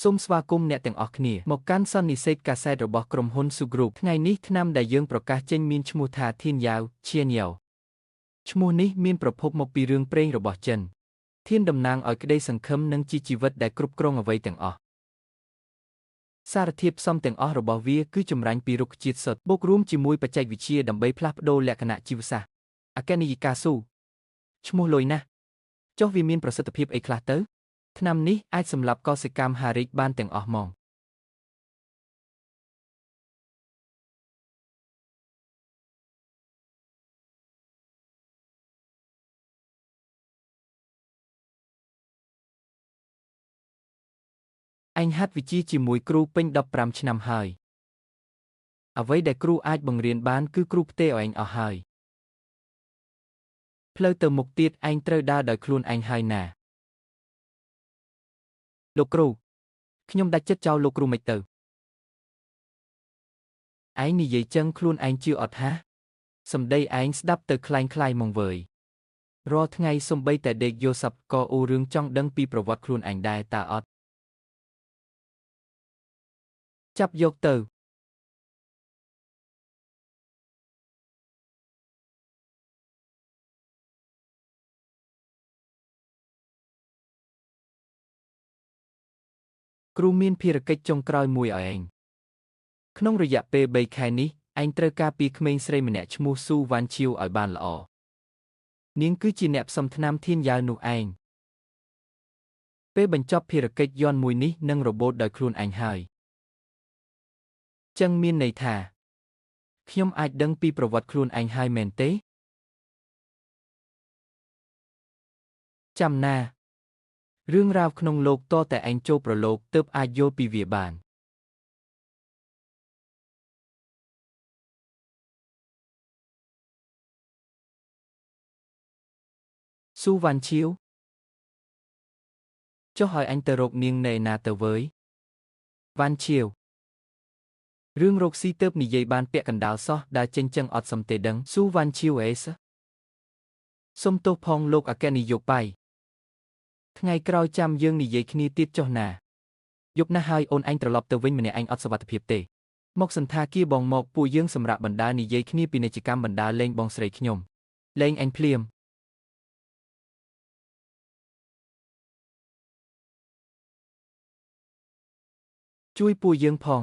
សូមស្វាគមន៍អ្នកទាំងអស់គ្នាមកកាន់សន្និសីទកាសែតរបស់ក្រុមហ៊ុន Su Group ថ្ងៃនេះឆ្នាំដែលយើងប្រកាសចេញមានឈ្មោះថា Thiên Yao Chien Yao ឈ្មោះនេះមានប្រភពមកពីរឿងព្រេងរបស់ចិនធានតំណាងឲ្យក្តីសង្ឃឹមនិងជីវិតដែលគ្រប់គ្រងអ្វីទាំងអស់សារធាតុផ្សំទាំងអស់របស់វាគឺចម្រាញ់ពីរុក្ខជាតិសុទ្ធបូករួមជាមួយបច្ចេកវិទ្យាដើម្បីផ្លាស់ប្ដូរលក្ខណៈជីវសាស្ត្រអគ្គនាយិកាស៊ូឈ្មោះលុយណាស់ចុះវាមានប្រសិទ្ធភាពអីខ្លះទៅថ្នាំនេះអាចសម្លាប់កោសិកាមហារីកបានទាំងអស់ហ្មងអញហាត់វិជ្ជាជាមួយគ្រូពេញ15ឆ្នាំហើយអ្វីដែលគ្រូអាចបង្រៀនបានគឺគ្រូផ្ទេរឲ្យអញអស់ហើយផ្លូវទៅមុខទៀតឯងត្រូវដើរដោយខ្លួនឯងហើយណាលោកគ្រូខ្ញុំដាច់ចិត្តចោលលោកគ្រូមិនទៅឯងនិយាយចឹងខ្លួនឯងជឿអត់ហាសម្ដីឯងស្ដាប់ទៅคล้ายៗមកវើយរាល់ថ្ងៃសំបីតែដេកយល់សប្ក៏អ៊ូរឿងចង់ដឹងពីប្រវត្តិខ្លួនឯងដែរតើអត់ចាប់យកទៅគ្រូមានភារកិច្ចចុងក្រោយមួយឲ្យឯងក្នុងរយៈពេល3ខែនេះឯងត្រូវការពារក្មេងស្រីម្នាក់ឈ្មោះស៊ូវ៉ាន់ឈៀវឲ្យបានល្អនាងគឺជាអ្នកផ្សំថ្នាំធានយ៉ាវនោះឯងពេលបញ្ចប់ភារកិច្ចយន្តមួយនេះនឹងរបូតដោយខ្លួនឯងហើយចឹងមានន័យថាខ្ញុំអាចដឹងពីប្រវត្តិខ្លួនឯងហើយមែនទេចាំណារឿងរ៉ាវក្នុងលោកតតែឯងចូលប្រឡូកទើបអាចយល់ពីវាបានស៊ូវ៉ាន់ឈៀវចុះឲ្យអញទៅរកនាងនៅណាទៅវើយវ៉ាន់ឈៀវរឿងរកស៊ីទើបនិយាយបានពាក់កណ្ដាលសោះដើរចេញចឹងអត់សំទេដឹងស៊ូវ៉ាន់ឈៀវអេសសុំទោសផងលោកអគ្គនាយកបាយថ្ងៃក្រោយចាំយើងនិយាយគ្នាទៀតចុះណាយប់ណាស់ហើយអូនឯងត្រឡប់ទៅវិញម្នាក់ឯងអត់សុវត្ថិភាពទេមកសន្តាគារបងមកពួកយើងសម្រាប់បណ្ដានិយាយគ្នាពាណិជ្ជកម្មបណ្ដាលេងបងស្រីខ្ញុំលេងអញភ្លាមជួយពួកយើងផង